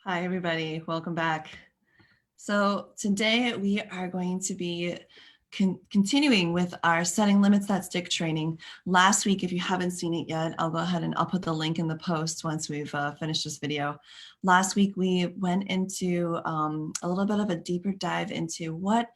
Hi, everybody. Welcome back. So today we are going to be continuing with our Setting Limits That Stick training. Last week, if you haven't seen it yet, I'll go ahead and I'll put the link in the post once we've finished this video. Last week, we went into a little bit of a deeper dive into what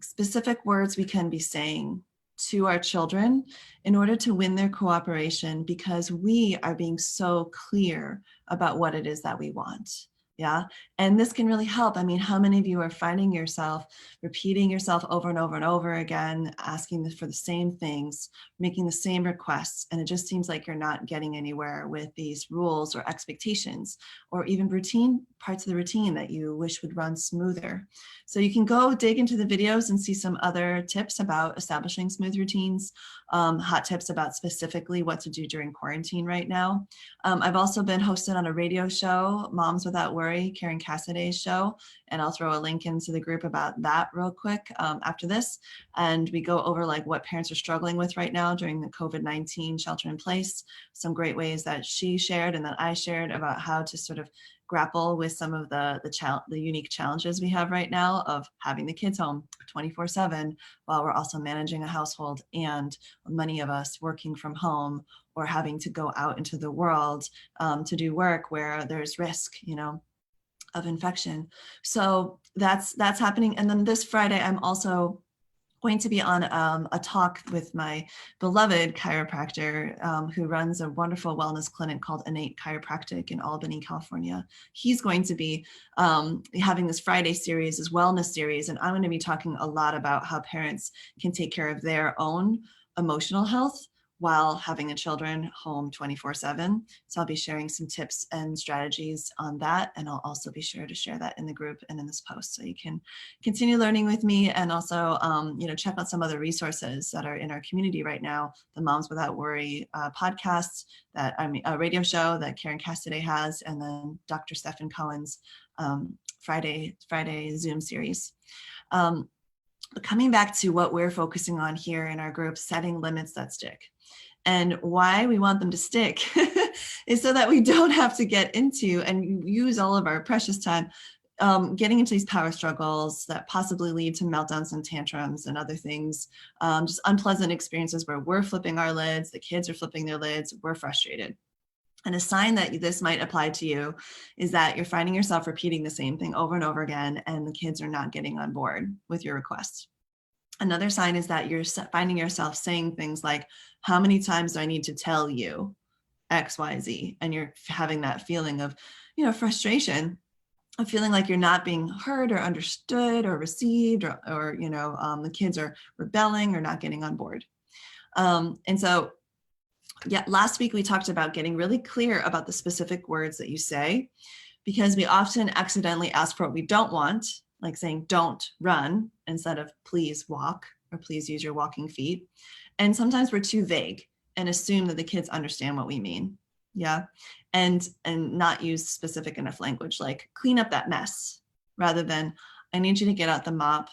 specific words we can be saying to our children in order to win their cooperation, because we are being so clear about what it is that we want. Yeah. And this can really help. I mean, how many of you are finding yourself repeating yourself over and over and over again, asking for the same things, making the same requests, and it just seems like you're not getting anywhere with these rules or expectations, or even routine parts of the routine that you wish would run smoother. So you can go dig into the videos and see some other tips about establishing smooth routines, hot tips about specifically what to do during quarantine right now. I've also been hosted on a radio show, Moms Without Worry, Karen Cassiday's show, and I'll throw a link into the group about that real quick after this. And we go over like what parents are struggling with right now during the COVID-19 shelter in place, some great ways that she shared and that I shared about how to sort of grapple with some of the unique challenges we have right now of having the kids home 24/7 while we're also managing a household, and many of us working from home or having to go out into the world to do work where there's risk, of infection. So that's happening. And then this Friday, I'm also going to be on a talk with my beloved chiropractor who runs a wonderful wellness clinic called Innate Chiropractic in Albany, California. He's going to be having this Friday series, this wellness series, and I'm going to be talking a lot about how parents can take care of their own emotional health while having the children home 24/7. So I'll be sharing some tips and strategies on that. And I'll also be sure to share that in the group and in this post so you can continue learning with me, and also, check out some other resources that are in our community right now. The Moms Without Worry podcast, a radio show that Karen Cassidy has, and then Dr. Stephen Cohen's Friday Zoom series. Coming back to what we're focusing on here in our group, setting limits that stick. And why we want them to stick is so that we don't have to get into and use all of our precious time getting into these power struggles that possibly lead to meltdowns and tantrums and other things, just unpleasant experiences where we're flipping our lids, the kids are flipping their lids, we're frustrated. And a sign that this might apply to you is that you're finding yourself repeating the same thing over and over again, and the kids are not getting on board with your requests. Another sign is that you're finding yourself saying things like, how many times do I need to tell you X, Y, Z? And you're having that feeling of, frustration, of feeling like you're not being heard or understood or received, or the kids are rebelling or not getting on board. And so, last week we talked about getting really clear about the specific words that you say, because we often accidentally ask for what we don't want, like saying don't run instead of please walk or please use your walking feet. And sometimes we're too vague and assume that the kids understand what we mean. Yeah. And not use specific enough language, like clean up that mess, rather than I need you to get out the mop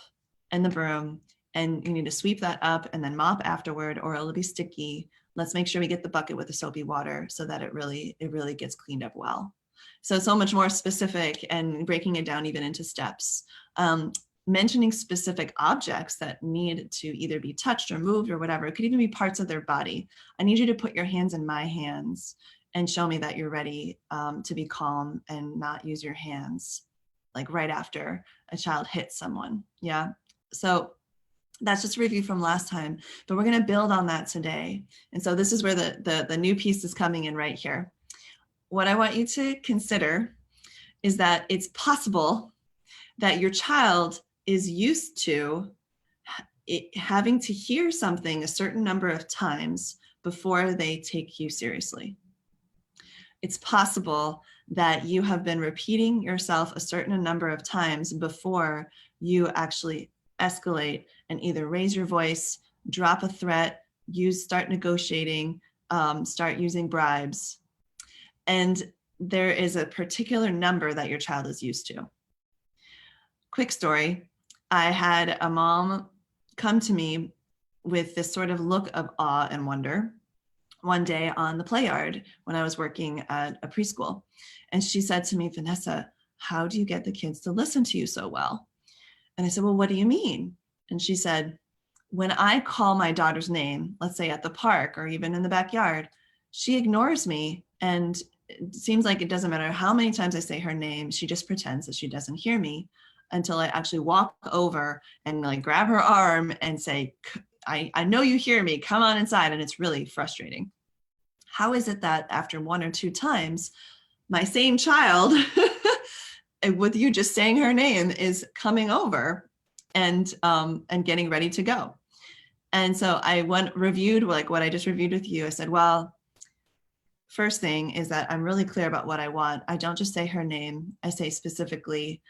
and the broom and you need to sweep that up and then mop afterward, or it'll be sticky. Let's make sure we get the bucket with the soapy water so that it really gets cleaned up well. So much more specific, and breaking it down even into steps. Mentioning specific objects that need to either be touched or moved or whatever. It could even be parts of their body. I need you to put your hands in my hands and show me that you're ready to be calm and not use your hands like right after a child hits someone. Yeah. So that's just a review from last time, but we're going to build on that today. And so this is where the new piece is coming in right here. What I want you to consider is that it's possible that your child is used to having to hear something a certain number of times before they take you seriously. It's possible that you have been repeating yourself a certain number of times before you actually escalate and either raise your voice, drop a threat, start negotiating, start using bribes. And there is a particular number that your child is used to. Quick story. I had a mom come to me with this sort of look of awe and wonder one day on the play yard when I was working at a preschool. And she said to me, Vanessa, how do you get the kids to listen to you so well? And I said, well, what do you mean? And she said, when I call my daughter's name, let's say at the park or even in the backyard, she ignores me. And it seems like it doesn't matter how many times I say her name, she just pretends that she doesn't hear me until I actually walk over and like grab her arm and say, I know you hear me, come on inside. And it's really frustrating. How is it that after 1 or 2 times, my same child, with you just saying her name, is coming over and getting ready to go? And so I reviewed like what I just reviewed with you. I said, well, first thing is that I'm really clear about what I want. I don't just say her name. I say specifically,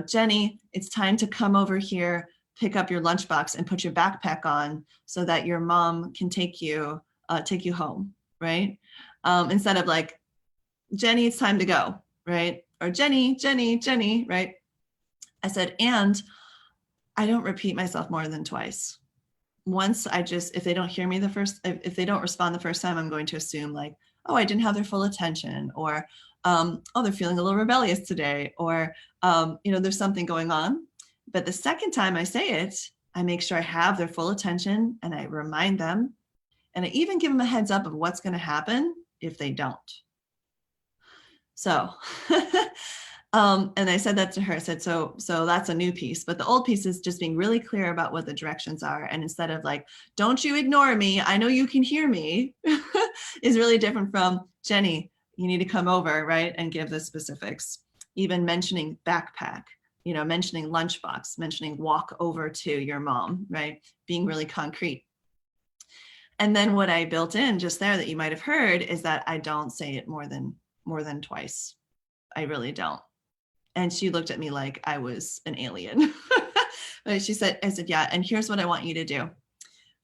Jenny, it's time to come over here, pick up your lunchbox and put your backpack on so that your mom can take you home, right? Instead of like, Jenny, it's time to go, right? Or Jenny, right? I said, and I don't repeat myself more than twice. Once if they don't hear me if they don't respond the first time, I'm going to assume like, oh, I didn't have their full attention, or, oh, they're feeling a little rebellious today, or, there's something going on. But the second time I say it, I make sure I have their full attention and I remind them, and I even give them a heads up of what's going to happen if they don't. So, and I said that to her. I said, so that's a new piece, but the old piece is just being really clear about what the directions are. And instead of like, don't you ignore me, I know you can hear me, is really different from, Jenny, you need to come over, right? And give the specifics. Even mentioning backpack, mentioning lunchbox, mentioning walk over to your mom, right? Being really concrete. And then what I built in just there that you might have heard is that I don't say it more than twice. I really don't. And she looked at me like I was an alien. But I said, yeah, and here's what I want you to do.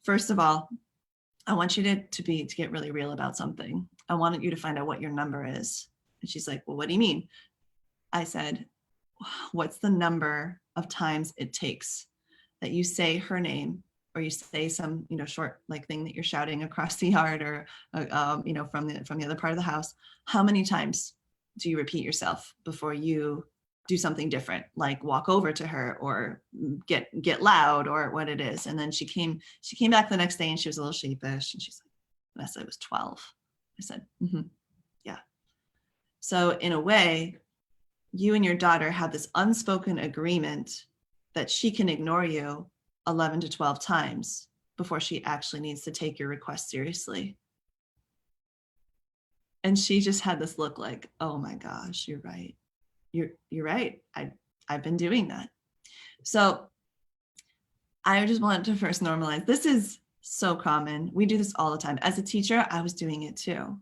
First of all, I want you to get really real about something. I wanted you to find out what your number is. And she's like, well, what do you mean? I said, what's the number of times it takes that you say her name, or you say some, short like thing that you're shouting across the yard, or, from the other part of the house? How many times do you repeat yourself before you do something different, like walk over to her or get loud or what it is? And then she came back the next day and she was a little sheepish and she's like, Vanessa, it was 12. I said, yeah. So in a way, you and your daughter have this unspoken agreement that she can ignore you 11 to 12 times before she actually needs to take your request seriously. And she just had this look like, oh my gosh, you're right. You're right. I've been doing that. So I just wanted to first normalize. This is so common. We do this all the time. As a teacher, I was doing it too.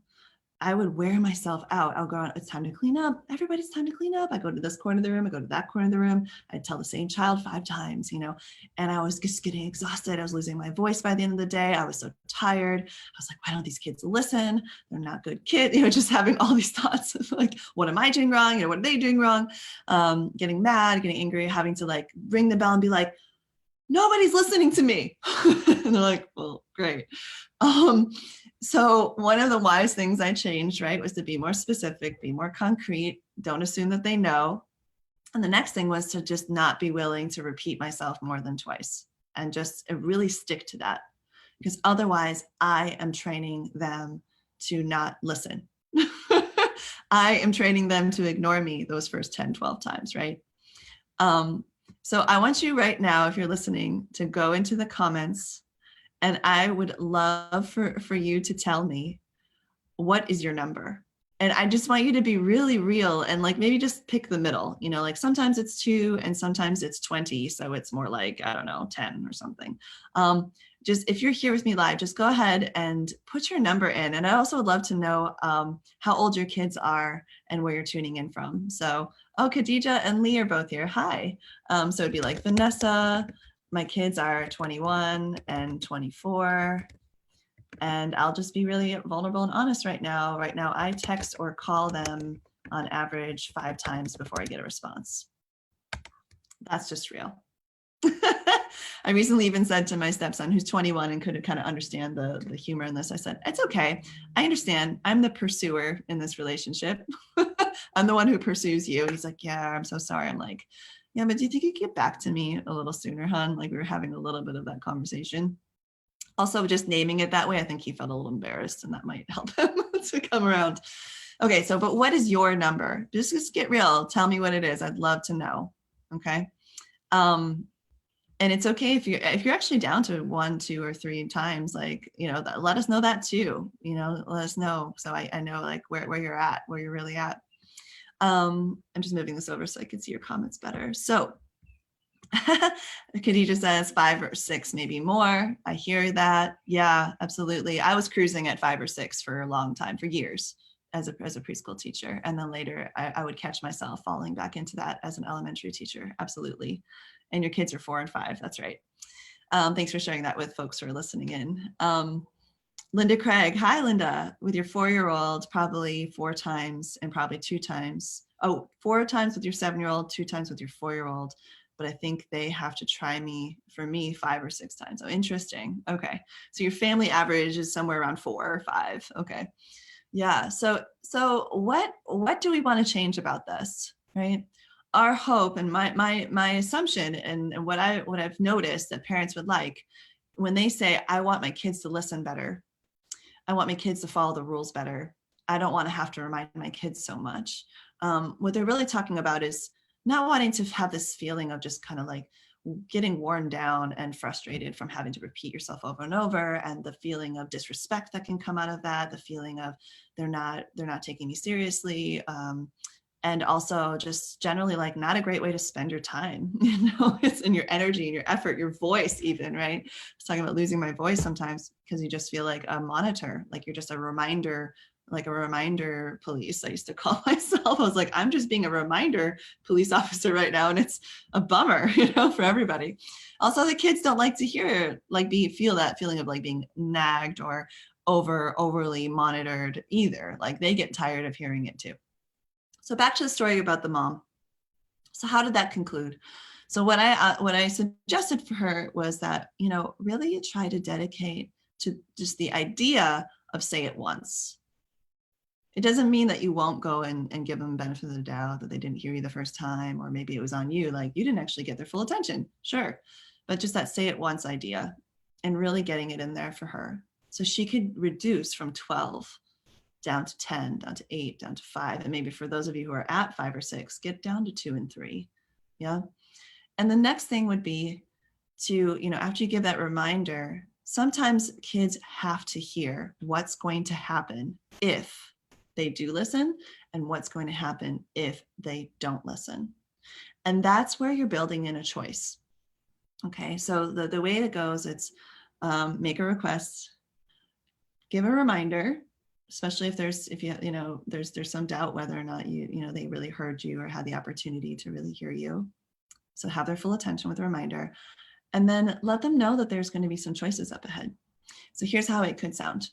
I would wear myself out. I'll go out, it's time to clean up. Everybody's time to clean up. I go to this corner of the room. I go to that corner of the room. I'd tell the same child 5 times, and I was just getting exhausted. I was losing my voice by the end of the day. I was so tired. I was like, why don't these kids listen? They're not good kids. Just having all these thoughts of like, what am I doing wrong? What are they doing wrong? Getting mad, getting angry, having to like ring the bell and be like, nobody's listening to me. And they're like, well, great. So one of the wise things I changed, right, was to be more specific, be more concrete, don't assume that they know. And the next thing was to just not be willing to repeat myself more than twice and just really stick to that, because otherwise I am training them to not listen. I am training them to ignore me those first 10, 12 times, right? So I want you right now, if you're listening, to go into the comments, and I would love for you to tell me, what is your number? And I just want you to be really real and like maybe just pick the middle, like sometimes it's 2 and sometimes it's 20. So it's more like, I don't know, 10 or something. Just if you're here with me live, just go ahead and put your number in. And I also would love to know how old your kids are and where you're tuning in from. So, oh, Khadija and Lee are both here. Hi. So it'd be like, Vanessa, my kids are 21 and 24. And I'll just be really vulnerable and honest right now. Right now, I text or call them on average 5 times before I get a response. That's just real. I recently even said to my stepson, who's 21 and could kind of understand the humor in this, I said, it's okay. I understand. I'm the pursuer in this relationship. I'm the one who pursues you. And he's like, yeah, I'm so sorry. I'm like, yeah, but do you think you'd get back to me a little sooner, hon? Like we were having a little bit of that conversation. Also, just naming it that way, I think he felt a little embarrassed, and that might help him to come around. Okay, so, but what is your number? Just get real. Tell me what it is. I'd love to know. Okay. And it's okay if you're actually down to 1, 2, or 3 times, like, let us know that too. Let us know. So I know like where you're at, where you're really at. I'm just moving this over so I can see your comments better. So Khadija says 5 or 6, maybe more. I hear that. Yeah, absolutely. I was cruising at 5 or 6 for a long time, for years, as a preschool teacher. And then later I would catch myself falling back into that as an elementary teacher. Absolutely. And your kids are 4 and 5. That's right. Thanks for sharing that with folks who are listening in. Linda Craig. Hi, Linda. With your 4-year-old, probably 4 times and probably 2 times. 4 times with your 7-year-old, 2 times with your 4-year-old. But I think they have to try me, for me, 5 or 6 times. Oh, interesting. Okay. So your family average is somewhere around 4 or 5. Okay. Yeah. So what do we want to change about this, right? Our hope and my assumption and what I've noticed that parents would like when they say, I want my kids to listen better. I want my kids to follow the rules better. I don't want to have to remind my kids so much. What they're really talking about is not wanting to have this feeling of just kind of like getting worn down and frustrated from having to repeat yourself over and over, and the feeling of disrespect that can come out of that, the feeling of they're not taking me seriously, and also just generally like not a great way to spend your time. It's in your energy and your effort, your voice even, right? I was talking about losing my voice sometimes because you just feel like a monitor, like you're just a reminder, like a reminder police. I used to call myself. I was like, I'm just being a reminder police officer right now. And it's a bummer, for everybody. Also, the kids don't like to hear, feel that feeling of like being nagged or overly monitored either. Like they get tired of hearing it too. So back to the story about the mom. So how did that conclude? So what I suggested for her was that, really try to dedicate to just the idea of say it once. It doesn't mean that you won't go and give them the benefit of the doubt that they didn't hear you the first time, or maybe it was on you, like you didn't actually get their full attention. Sure. But just that say it once idea and really getting it in there for her. So she could reduce from 12 down to 10, down to 8, down to 5. And maybe for those of you who are at 5 or 6, get down to 2 and 3. Yeah. And the next thing would be to, after you give that reminder, sometimes kids have to hear what's going to happen if they do listen and what's going to happen if they don't listen. And that's where you're building in a choice. Okay. So the way it goes, it's make a request, give a reminder, especially if there's some doubt whether or not they really heard you or had the opportunity to really hear you. So have their full attention with a reminder, and then let them know that there's going to be some choices up ahead. So here's how it could sound.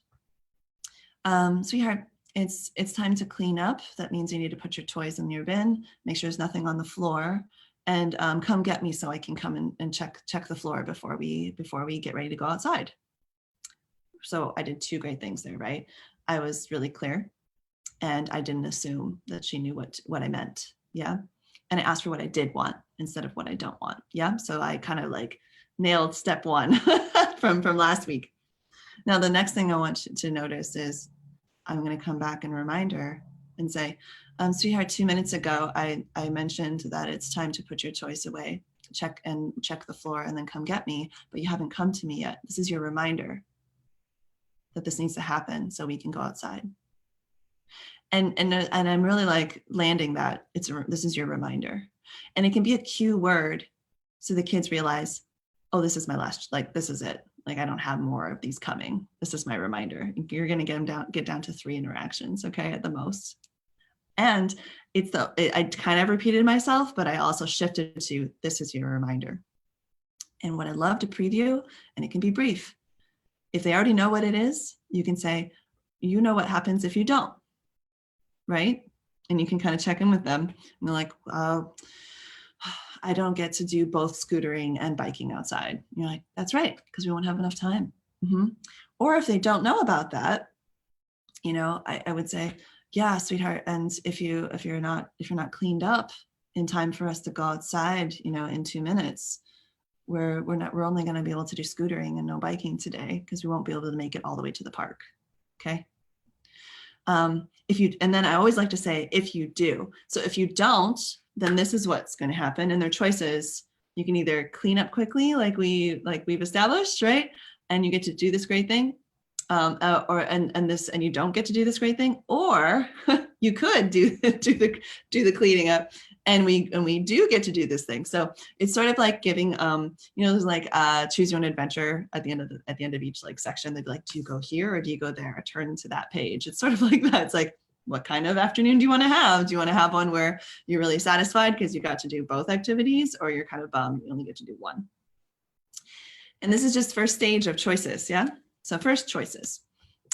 Sweetheart, it's time to clean up. That means you need to put your toys in your bin, make sure there's nothing on the floor, and come get me so I can come and check the floor before we get ready to go outside. So I did 2 great things there, right? I was really clear, and I didn't assume that she knew what I meant. Yeah. And I asked for what I did want instead of what I don't want. Yeah. So I kind of like nailed step 1 from last week. Now, the next thing I want you to notice is I'm going to come back and remind her and say, sweetheart, 2 minutes ago, I mentioned that it's time to put your toys away, check the floor, and then come get me, but you haven't come to me yet. This is your reminder that this needs to happen so we can go outside. And I'm really like landing that this is your reminder. And it can be a cue word so the kids realize, oh, this is my last, like, this is it. Like, I don't have more of these coming. This is my reminder. You're going to get down to 3 interactions, okay, at the most. And I kind of repeated myself, but I also shifted to, this is your reminder. And what I love to preview, and it can be brief. If they already know what it is, you can say, you know what happens if you don't, right? And you can kind of check in with them. And they're like, I don't get to do both scootering and biking outside. And you're like, that's right, because we won't have enough time. Mm-hmm. Or if they don't know about that, I would say, yeah, sweetheart. And if you're not cleaned up in time for us to go outside, in 2 minutes, we're only going to be able to do scootering and no biking today because we won't be able to make it all the way to the park. Okay. And then I always like to say, if you do. So if you don't, then this is what's going to happen. And their choices, you can either clean up quickly, like we've established, right? And you get to do this great thing, and you don't get to do this great thing, or you could do the cleaning up, and we do get to do this thing. So it's sort of like giving, there's like choose your own adventure at the end of each like section. They'd be like, do you go here or do you go there? Turn to that page. It's sort of like that. It's like, what kind of afternoon do you want to have? Do you want to have one where you're really satisfied because you got to do both activities, or you're kind of bummed you only get to do one? And this is just first stage of choices. Yeah. So first, choices.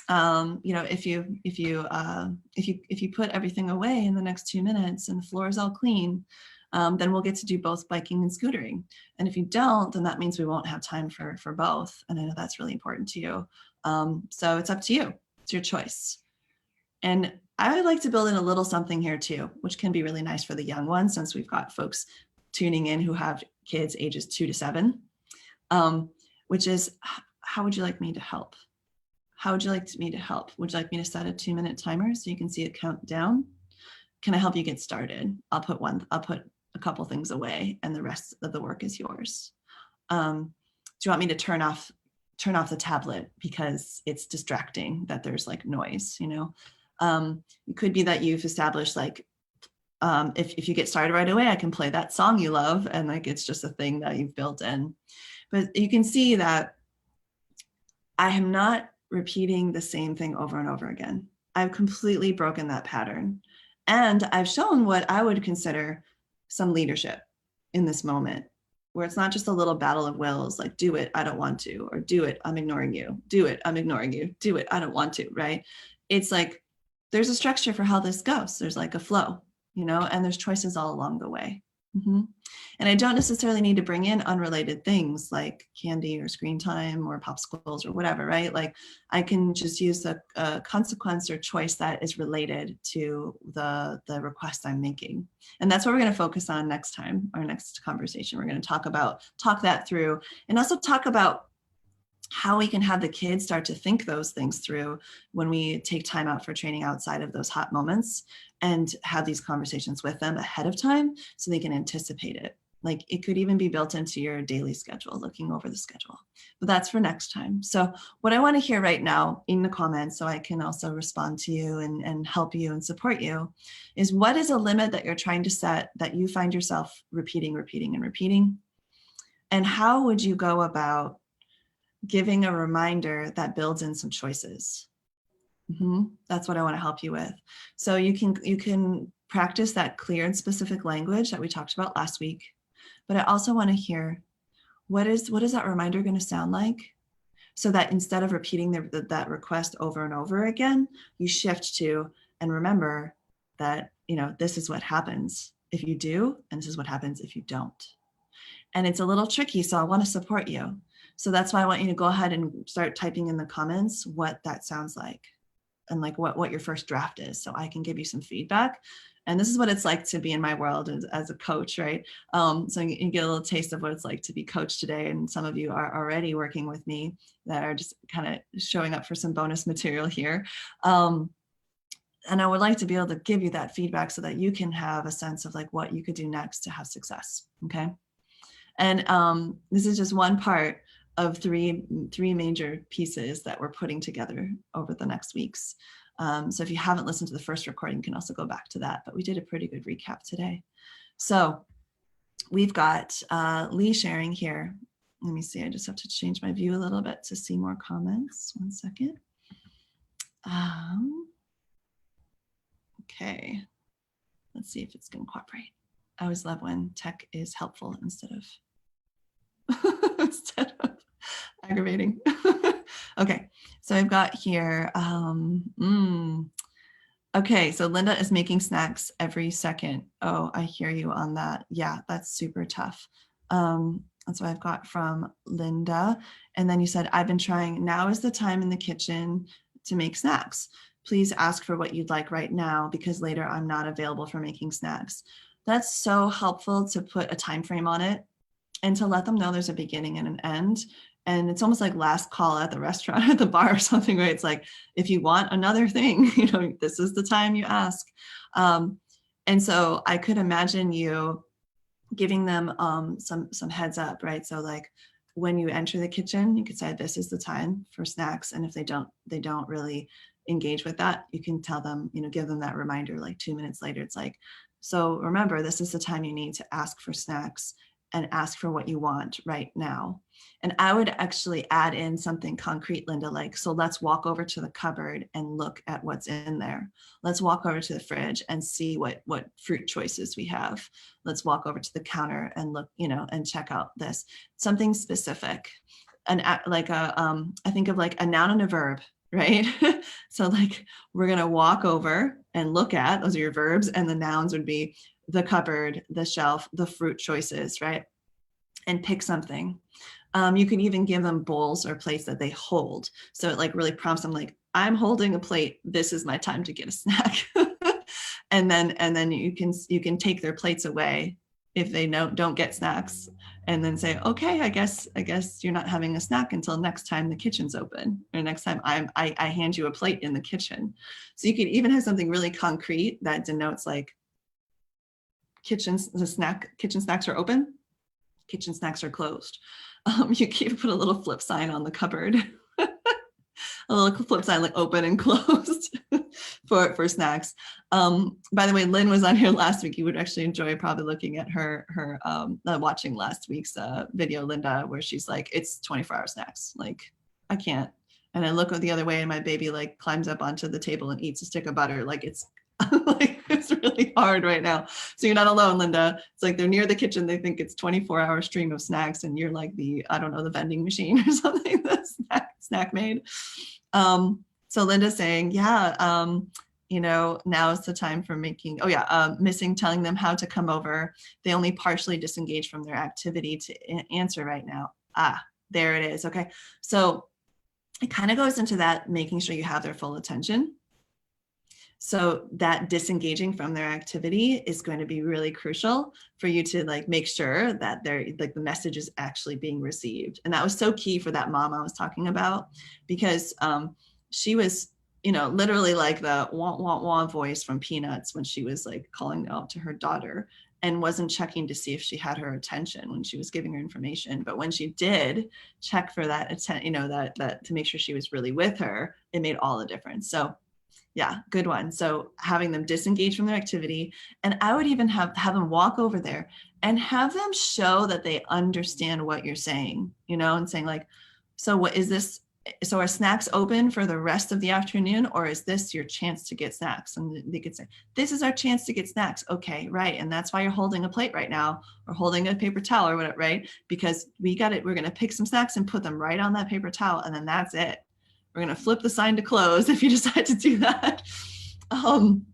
If you put everything away in the next 2 minutes and the floor is all clean, then we'll get to do both biking and scootering. And if you don't, then that means we won't have time for both. And I know that's really important to you. So it's up to you. It's your choice. And I would like to build in a little something here too, which can be really nice for the young ones, since we've got folks tuning in who have kids ages 2 to 7, which is, how would you like me to help? How would you like me to help? Would you like me to set a 2-minute timer so you can see it count down? Can I help you get started? I'll put a couple things away and the rest of the work is yours. Do you want me to turn off the tablet because it's distracting, that there's like noise, It could be that you've established like, if you get started right away, I can play that song you love, and like it's just a thing that you've built in. But you can see that I am not repeating the same thing over and over again. I've completely broken that pattern. And I've shown what I would consider some leadership in this moment, where it's not just a little battle of wills, like do it, I don't want to, or do it, I'm ignoring you, do it, I'm ignoring you, do it, I don't want to, right? It's like, there's a structure for how this goes. There's like a flow, and there's choices all along the way. Mm-hmm. And I don't necessarily need to bring in unrelated things like candy or screen time or popsicles or whatever, right? Like I can just use a consequence or choice that is related to the request I'm making. And that's what we're going to focus on next time, our next conversation. We're going to talk that through, and also talk about how we can have the kids start to think those things through when we take time out for training outside of those hot moments, and have these conversations with them ahead of time so they can anticipate it. Like it could even be built into your daily schedule, looking over the schedule, but that's for next time. So what I want to hear right now in the comments, so I can also respond to you and help you and support you, is what is a limit that you're trying to set that you find yourself repeating, and how would you go about giving a reminder that builds in some choices? That's what I want to help you with. So you can practice that clear and specific language that we talked about last week. But I also want to hear, what is that reminder going to sound like? So that instead of repeating that request over and over again, you shift to, and remember that, this is what happens if you do, and this is what happens if you don't. And it's a little tricky, so I want to support you. So that's why I want you to go ahead and start typing in the comments what that sounds like, and like what your first draft is, so I can give you some feedback. And this is what it's like to be in my world as a coach, right? So you get a little taste of what it's like to be coached today. And some of you are already working with me that are just kind of showing up for some bonus material here. And I would like to be able to give you that feedback so that you can have a sense of like what you could do next to have success, okay? And this is just one part of three major pieces that we're putting together over the next weeks. So if you haven't listened to the first recording, you can also go back to that, but we did a pretty good recap today. So we've got Lee sharing here. Let me see, I just have to change my view a little bit to see more comments. One second. Okay, let's see if it's gonna cooperate. I always love when tech is helpful instead of aggravating. Okay, so I've got here, okay, so Linda is making snacks every second. Oh, I hear you on that. Yeah, that's super tough. That's what I've got from Linda. And then you said, I've been trying, now is the time in the kitchen to make snacks. please ask for what you'd like right now because later I'm not available for making snacks. That's so helpful to put a time frame on it and to let them know there's a beginning and an end. And it's almost like last call at the restaurant, at the bar or something, right? It's like, if you want another thing, this is the time you ask. And so I could imagine you giving them some heads up, right? So like when you enter the kitchen, you could say, this is the time for snacks. And if they don't really engage with that, you can tell them, give them that reminder like 2 minutes later. It's like, so remember, this is the time you need to ask for snacks and ask for what you want right now. And I would actually add in something concrete, Linda, like, so let's walk over to the cupboard and look at what's in there. Let's walk over to the fridge and see what fruit choices we have. Let's walk over to the counter and look, and check out this. Something specific. And like I think of like a noun and a verb, right? So like we're going to walk over and look at, those are your verbs, and the nouns would be the cupboard, the shelf, the fruit choices, right? And pick something. You can even give them bowls or plates that they hold. So it like really prompts them like, I'm holding a plate. This is my time to get a snack. and then you can take their plates away if they don't get snacks, and then say, okay, I guess you're not having a snack until next time the kitchen's open, or next time I hand you a plate in the kitchen. So you could even have something really concrete that denotes like, kitchen snacks are open, kitchen snacks are closed. You can put a little flip sign on the cupboard, a little flip sign like open and closed for snacks. By the way, Lynn was on here last week. You would actually enjoy probably looking at her watching last week's video, Linda, where she's like, it's 24-hour snacks. Like, I can't. And I look the other way and my baby like climbs up onto the table and eats a stick of butter. Like it's like, it's really hard right now. So you're not alone, Linda. It's like they're near the kitchen. They think it's 24-hour stream of snacks, and you're like the vending machine or something, the snack made. So Linda's saying, yeah, now is the time for making, missing telling them how to come over. They only partially disengage from their activity to answer right now. There it is. Okay. So it kind of goes into that, making sure you have their full attention. So that disengaging from their activity is going to be really crucial for you to like make sure that they're like the message is actually being received. And that was so key for that mom I was talking about, because she was, literally like the wah, wah, wah voice from Peanuts when she was like calling out to her daughter and wasn't checking to see if she had her attention when she was giving her information. But when she did check for that attention, that to make sure she was really with her, it made all the difference. So yeah, good one. So having them disengage from their activity, and I would even have them walk over there and have them show that they understand what you're saying, and saying like, so what is this? So are snacks open for the rest of the afternoon, or is this your chance to get snacks? And they could say, this is our chance to get snacks. Okay, right. And that's why you're holding a plate right now, or holding a paper towel or whatever, right? Because we're going to pick some snacks and put them right on that paper towel. And then that's it. We're going to flip the sign to close if you decide to do that. And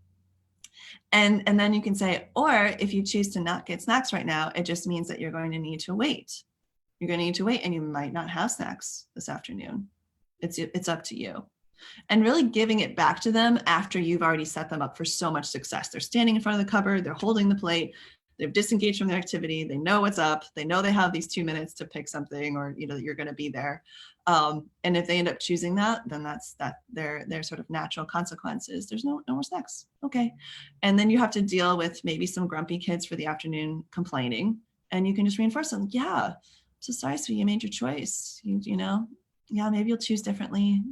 then you can say, or if you choose to not get snacks right now, it just means that you're going to need to wait. You're going to need to wait, and you might not have snacks this afternoon. It's up to you. And really giving it back to them after you've already set them up for so much success. They're standing in front of the cupboard, they're holding the plate, they've disengaged from their activity, they know what's up, they know they have these 2 minutes to pick something, or you're going to be there. And if they end up choosing that, then that's their sort of natural consequences. There's no more snacks. Okay. And then you have to deal with maybe some grumpy kids for the afternoon complaining, and you can just reinforce them. Yeah, I'm so sorry, sweetie, you made your choice. Yeah, maybe you'll choose differently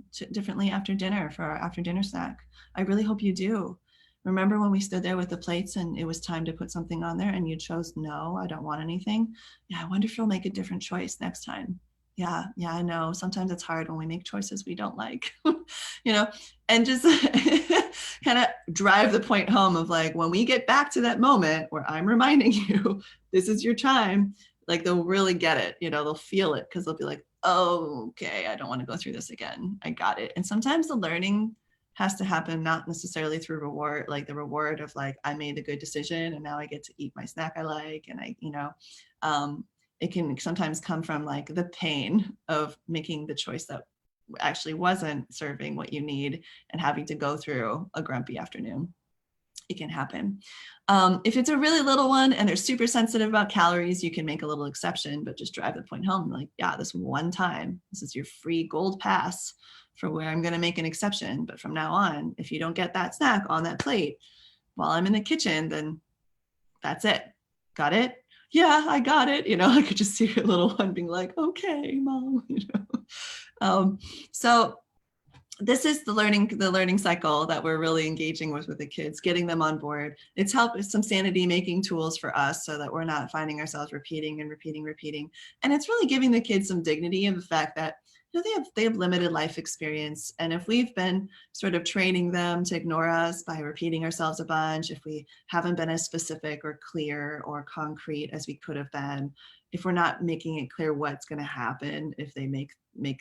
after dinner for our after dinner snack. I really hope you do. Remember when we stood there with the plates and it was time to put something on there and you chose, no, I don't want anything. Yeah, I wonder if you'll make a different choice next time. Yeah, I know. Sometimes it's hard when we make choices we don't like, and just kind of drive the point home of like, when we get back to that moment where I'm reminding you, this is your time, like they'll really get it, they'll feel it, because they'll be like, oh, okay, I don't want to go through this again. I got it. And sometimes the learning has to happen not necessarily through reward, like the reward of like, I made a good decision and now I get to eat my snack I like. And it can sometimes come from like the pain of making the choice that actually wasn't serving what you need and having to go through a grumpy afternoon. It can happen. If it's a really little one and they're super sensitive about calories, you can make a little exception, but just drive the point home. Like, yeah, this one time, this is your free gold pass for where I'm going to make an exception. But from now on, if you don't get that snack on that plate while I'm in the kitchen, then that's it. Got it? Yeah, I got it. I could just see your little one being like, okay, mom, So this is the learning cycle that we're really engaging with the kids, getting them on board. It's helped with some sanity making tools for us so that we're not finding ourselves repeating. And it's really giving the kids some dignity in the fact that they have limited life experience. And if we've been sort of training them to ignore us by repeating ourselves a bunch, if we haven't been as specific or clear or concrete as we could have been, if we're not making it clear what's going to happen if they make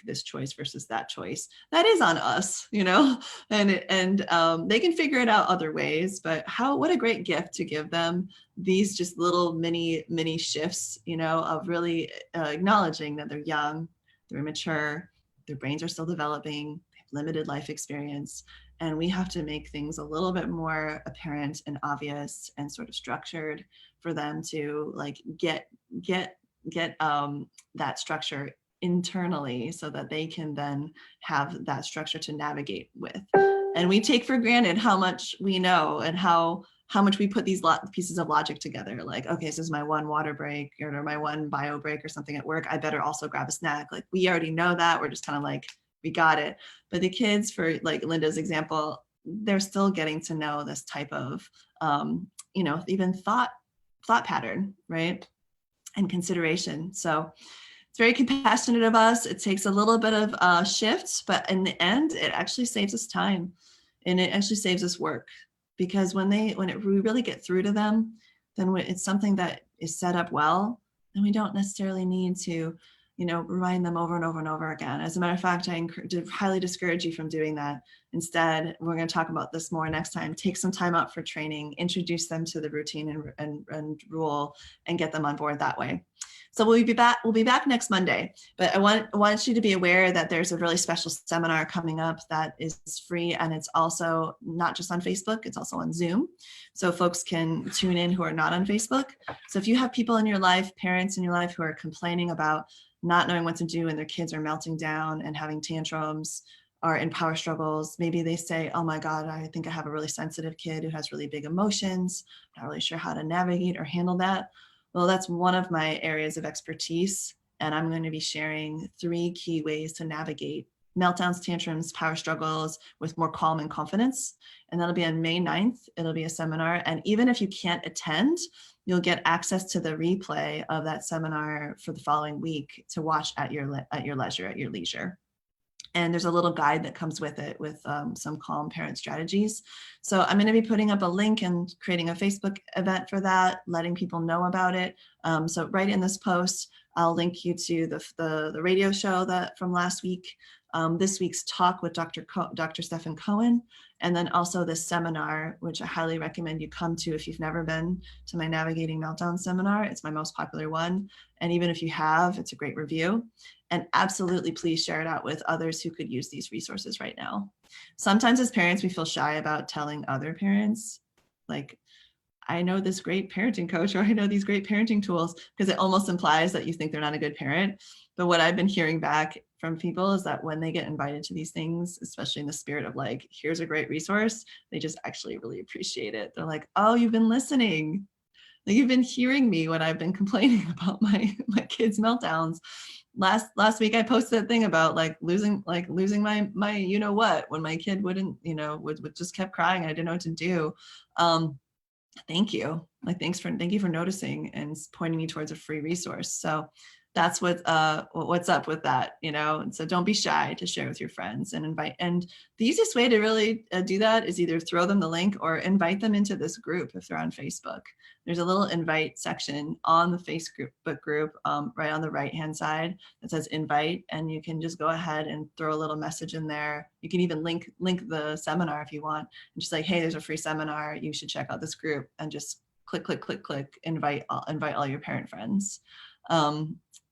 this choice versus that choice, that is on us, and they can figure it out other ways. But what a great gift to give them these just little mini shifts, of really acknowledging that they're young, they're immature, their brains are still developing, they have limited life experience, and we have to make things a little bit more apparent and obvious and sort of structured for them to like get that structure internally so that they can then have that structure to navigate with. And we take for granted how much we know and how much we put these pieces of logic together. Like, okay, this is my one water break or my one bio break or something at work. I better also grab a snack. Like, we already know that. We're just kind of like, we got it. But the kids, for like Linda's example, they're still getting to know this type of, even thought pattern, right? And consideration. So it's very compassionate of us. It takes a little bit of shifts, but in the end, it actually saves us time and it actually saves us work, because when we really get through to them, then when it's something that is set up well, then we don't necessarily need to, remind them over and over and over again. As a matter of fact, I highly discourage you from doing that. Instead, we're going to talk about this more next time. Take some time out for training, introduce them to the routine and rule, and get them on board that way. So we'll be back next Monday, but I want you to be aware that there's a really special seminar coming up that is free, and it's also not just on Facebook, it's also on Zoom. So folks can tune in who are not on Facebook. So if you have people in your life, parents in your life, who are complaining about not knowing what to do and their kids are melting down and having tantrums or in power struggles, maybe they say, oh my God, I think I have a really sensitive kid who has really big emotions. I'm not really sure how to navigate or handle that. Well, that's one of my areas of expertise, and I'm going to be sharing 3 key ways to navigate meltdowns, tantrums, power struggles with more calm and confidence. And that'll be on May 9th. It'll be a seminar. And even if you can't attend, you'll get access to the replay of that seminar for the following week to watch at your leisure. And there's a little guide that comes with it with some calm parent strategies. So I'm going to be putting up a link and creating a Facebook event for that, letting people know about it. So right in this post, I'll link you to the radio show from last week, this week's talk with Dr. Stephen Cohen, and then also this seminar, which I highly recommend you come to if you've never been to my Navigating Meltdown seminar. It's my most popular one. And even if you have, it's a great review. And absolutely, please share it out with others who could use these resources right now. Sometimes as parents, we feel shy about telling other parents, like, I know this great parenting coach, or I know these great parenting tools, because it almost implies that you think they're not a good parent. But what I've been hearing back from people is that when they get invited to these things, especially in the spirit of like, here's a great resource, they just actually really appreciate it. They're like, oh, you've been listening. Like, you've been hearing me when I've been complaining about my kids' meltdowns. Last week I posted a thing about losing my you know what, when my kid wouldn't, would just kept crying and I didn't know what to do. Thank you. Thank you for noticing and pointing me towards a free resource. So that's what's up with that, and so don't be shy to share with your friends and invite. And the easiest way to really do that is either throw them the link or invite them into this group if they're on Facebook. There's a little invite section on the Facebook group right on the right-hand side that says invite, and you can just go ahead and throw a little message in there. You can even link the seminar if you want, and just like, hey, there's a free seminar, you should check out this group, and just click, invite all your parent friends.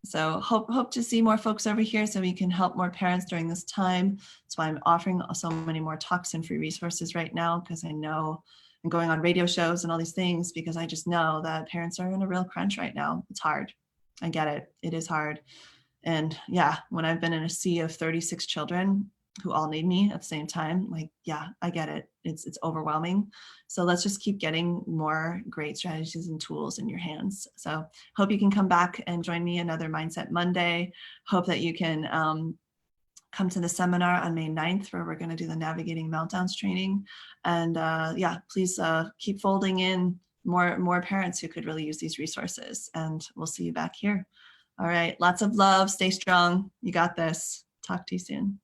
So hope to see more folks over here so we can help more parents during this time. That's why I'm offering so many more talks and free resources right now, because I know I'm going on radio shows and all these things because I just know that parents are in a real crunch right now. It's hard. I get it. It is hard. And yeah, when I've been in a sea of 36 children who all need me at the same time, like, yeah, I get it. It's overwhelming. So let's just keep getting more great strategies and tools in your hands. So hope you can come back and join me another Mindset Monday. Hope that you can come to the seminar on May 9th, where we're going to do the Navigating Meltdowns training. And yeah, please keep folding in more parents who could really use these resources. And we'll see you back here. All right, lots of love. Stay strong. You got this. Talk to you soon.